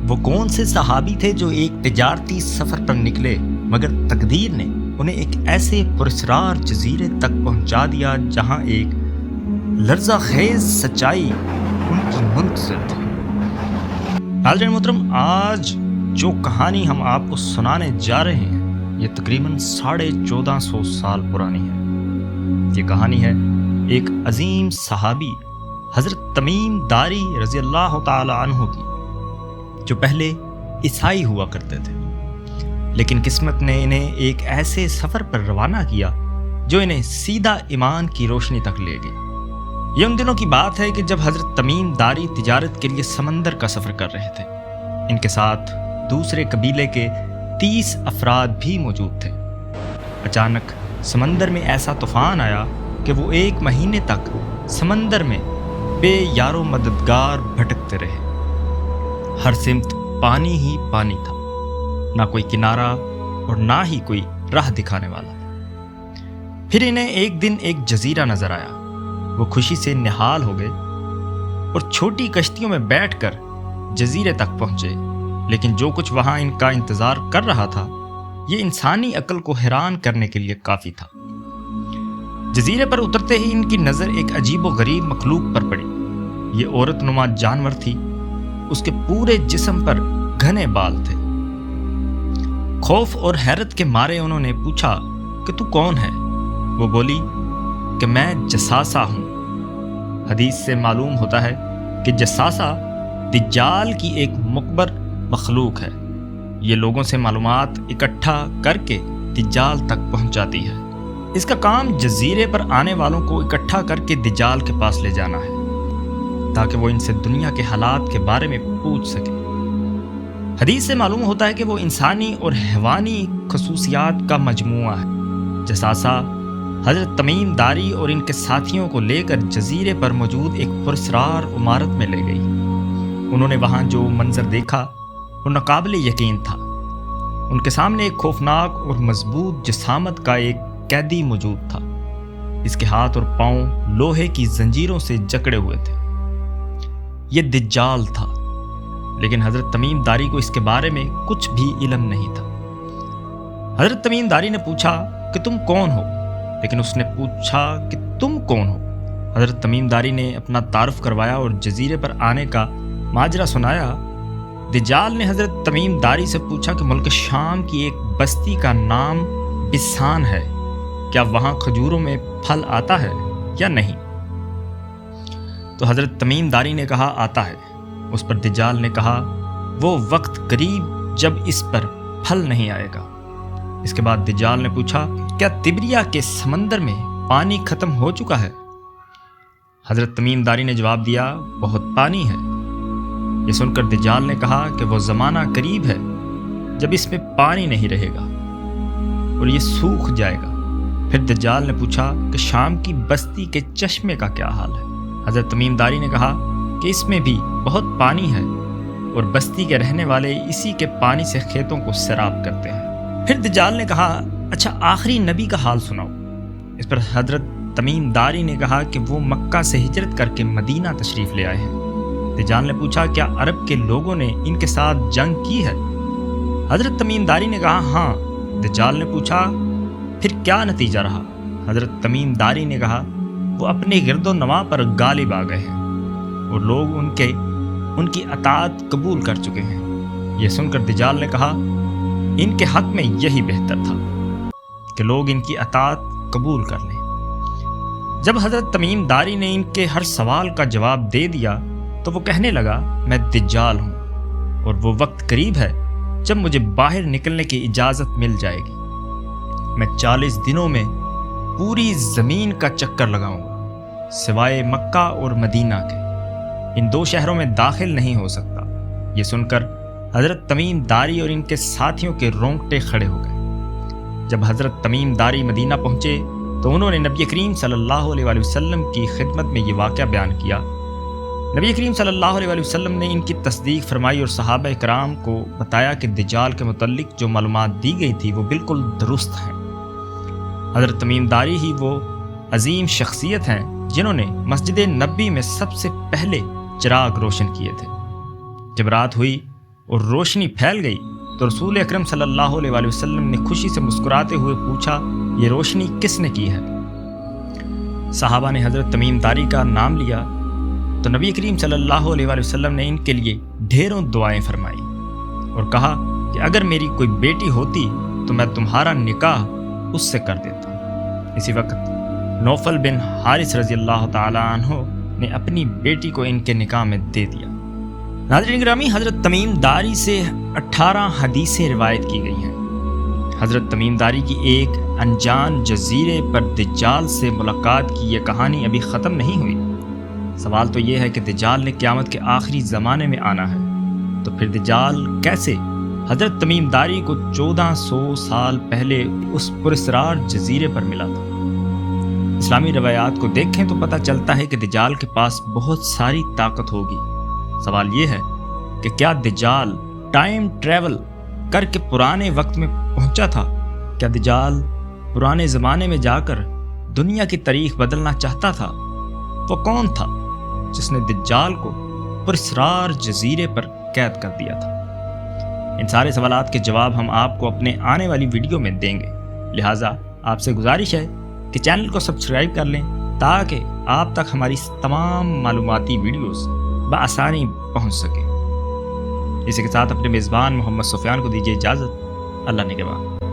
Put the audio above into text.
وہ کون سے صحابی تھے جو ایک تجارتی سفر پر نکلے مگر تقدیر نے انہیں ایک ایسے پراسرار جزیرے تک پہنچا دیا جہاں ایک لرزہ خیز سچائی ان کی منتظر تھی۔ حاضرین محترم، آج جو کہانی ہم آپ کو سنانے جا رہے ہیں یہ تقریباً 1450 سال پرانی ہے۔ یہ کہانی ہے ایک عظیم صحابی حضرت تمیم داری رضی اللہ تعالی عنہ کی، جو پہلے عیسائی ہوا کرتے تھے، لیکن قسمت نے انہیں ایک ایسے سفر پر روانہ کیا جو انہیں سیدھا ایمان کی روشنی تک لے گئی۔ یہ ان دنوں کی بات ہے کہ جب حضرت تمیم داری تجارت کے لیے سمندر کا سفر کر رہے تھے۔ ان کے ساتھ دوسرے قبیلے کے 30 افراد بھی موجود تھے۔ اچانک سمندر میں ایسا طوفان آیا کہ وہ 1 مہینے تک سمندر میں بے یار و مددگار بھٹکتے رہے۔ ہر سمت پانی ہی پانی تھا، نہ کوئی کنارہ اور نہ ہی کوئی راہ دکھانے والا۔ پھر انہیں ایک دن ایک جزیرہ نظر آیا۔ وہ خوشی سے نہال ہو گئے اور چھوٹی کشتیوں میں بیٹھ کر جزیرے تک پہنچے، لیکن جو کچھ وہاں ان کا انتظار کر رہا تھا یہ انسانی عقل کو حیران کرنے کے لیے کافی تھا۔ جزیرے پر اترتے ہی ان کی نظر ایک عجیب و غریب مخلوق پر پڑی۔ یہ عورت نما جانور تھی، اس کے پورے جسم پر گھنے بال تھے۔ خوف اور حیرت کے مارے انہوں نے پوچھا کہ تو کون ہے؟ وہ بولی کہ میں جساسہ ہوں۔ حدیث سے معلوم ہوتا ہے کہ جساسہ دجال کی ایک مقبر مخلوق ہے۔ یہ لوگوں سے معلومات اکٹھا کر کے دجال تک پہنچاتی ہے۔ اس کا کام جزیرے پر آنے والوں کو اکٹھا کر کے دجال کے پاس لے جانا ہے تاکہ وہ ان سے دنیا کے حالات کے بارے میں پوچھ سکے۔ حدیث سے معلوم ہوتا ہے کہ وہ انسانی اور حیوانی خصوصیات کا مجموعہ ہے۔ جساسہ حضرت تمیم داری اور ان کے ساتھیوں کو لے کر جزیرے پر موجود ایک پراسرار عمارت میں لے گئی۔ انہوں نے وہاں جو منظر دیکھا وہ ناقابل یقین تھا۔ ان کے سامنے ایک خوفناک اور مضبوط جسامت کا ایک قیدی موجود تھا۔ اس کے ہاتھ اور پاؤں لوہے کی زنجیروں سے جکڑے ہوئے تھے۔ یہ دجال تھا، لیکن حضرت تمیم داری کو اس کے بارے میں کچھ بھی علم نہیں تھا۔ حضرت تمیم داری نے پوچھا کہ تم کون ہو؟ لیکن اس نے پوچھا کہ تم کون ہو؟ حضرت تمیم داری نے اپنا تعارف کروایا اور جزیرے پر آنے کا ماجرا سنایا۔ دجال نے حضرت تمیم داری سے پوچھا کہ ملک شام کی ایک بستی کا نام بسان ہے، کیا وہاں کھجوروں میں پھل آتا ہے یا نہیں؟ تو حضرت تمیم داری نے کہا آتا ہے۔ اس پر دجال نے کہا وہ وقت قریب جب اس پر پھل نہیں آئے گا۔ اس کے بعد دجال نے پوچھا کیا تبریا کے سمندر میں پانی ختم ہو چکا ہے؟ حضرت تمیم داری نے جواب دیا بہت پانی ہے۔ یہ سن کر دجال نے کہا کہ وہ زمانہ قریب ہے جب اس میں پانی نہیں رہے گا اور یہ سوکھ جائے گا۔ پھر دجال نے پوچھا کہ شام کی بستی کے چشمے کا کیا حال ہے؟ حضرت تمیم داری نے کہا کہ اس میں بھی بہت پانی ہے اور بستی کے رہنے والے اسی کے پانی سے کھیتوں کو سیراب کرتے ہیں۔ پھر دجال نے کہا اچھا آخری نبی کا حال سناؤ۔ اس پر حضرت تمیم داری نے کہا کہ وہ مکہ سے ہجرت کر کے مدینہ تشریف لے آئے ہیں۔ دجال نے پوچھا کیا عرب کے لوگوں نے ان کے ساتھ جنگ کی ہے؟ حضرت تمیم داری نے کہا ہاں۔ دجال نے پوچھا پھر کیا نتیجہ رہا؟ حضرت تمیم داری نے کہا وہ اپنے گرد و نواح پر غالب آ گئے ہیں اور لوگ ان کی اطاعت قبول کر چکے ہیں۔ یہ سن کر دجال نے کہا ان کے حق میں یہی بہتر تھا کہ لوگ ان کی اطاعت قبول کر لیں۔ جب حضرت تمیم داری نے ان کے ہر سوال کا جواب دے دیا تو وہ کہنے لگا میں دجال ہوں اور وہ وقت قریب ہے جب مجھے باہر نکلنے کی اجازت مل جائے گی۔ میں 40 دنوں میں پوری زمین کا چکر لگاؤں گا سوائے مکہ اور مدینہ کے۔ ان 2 شہروں میں داخل نہیں ہو سکتا۔ یہ سن کر حضرت تمیم داری اور ان کے ساتھیوں کے رونگٹے کھڑے ہو گئے۔ جب حضرت تمیم داری مدینہ پہنچے تو انہوں نے نبی کریم صلی اللہ علیہ وآلہ وسلم کی خدمت میں یہ واقعہ بیان کیا۔ نبی کریم صلی اللہ علیہ وآلہ وسلم نے ان کی تصدیق فرمائی اور صحابہ کرام کو بتایا کہ دجال کے متعلق جو معلومات دی گئی تھی وہ بالکل درست ہیں۔ حضرت تمیم داری ہی وہ عظیم شخصیت ہیں جنہوں نے مسجد نبی میں سب سے پہلے چراغ روشن کیے تھے۔ جب رات ہوئی اور روشنی پھیل گئی تو رسول اکرم صلی اللہ علیہ وآلہ وسلم نے خوشی سے مسکراتے ہوئے پوچھا، یہ روشنی کس نے کی ہے؟ صحابہ نے حضرت تمیم داری کا نام لیا تو نبی کریم صلی اللہ علیہ وآلہ وسلم نے ان کے لیے ڈھیروں دعائیں فرمائی اور کہا کہ اگر میری کوئی بیٹی ہوتی تو میں تمہارا نکاح اس سے کر دیتا۔ اسی وقت نوفل بن حارث رضی اللہ تعالی عنہ نے اپنی بیٹی کو ان کے نکاح میں دے دیا۔ ناظرین گرامی، حضرت تمیم داری سے 18 حدیثیں روایت کی گئی ہیں۔ حضرت تمیم داری کی ایک انجان جزیرے پر دجال سے ملاقات کی یہ کہانی ابھی ختم نہیں ہوئی۔ سوال تو یہ ہے کہ دجال نے قیامت کے آخری زمانے میں آنا ہے، تو پھر دجال کیسے حضرت تمیم داری کو 1400 سال پہلے اس پراسرار جزیرے پر ملا تھا؟ اسلامی روایات کو دیکھیں تو پتہ چلتا ہے کہ دجال کے پاس بہت ساری طاقت ہوگی۔ سوال یہ ہے کہ کیا دجال ٹائم ٹریول کر کے پرانے وقت میں پہنچا تھا؟ کیا دجال پرانے زمانے میں جا کر دنیا کی تاریخ بدلنا چاہتا تھا؟ وہ کون تھا جس نے دجال کو پراسرار جزیرے پر قید کر دیا تھا؟ ان سارے سوالات کے جواب ہم آپ کو اپنے آنے والی ویڈیو میں دیں گے، لہٰذا آپ سے گزارش ہے کہ چینل کو سبسکرائب کر لیں تاکہ آپ تک ہماری تمام معلوماتی ویڈیوز بآسانی پہنچ سکیں۔ اسی کے ساتھ اپنے میزبان محمد سفیان کو دیجیے اجازت۔ اللہ نگہبان۔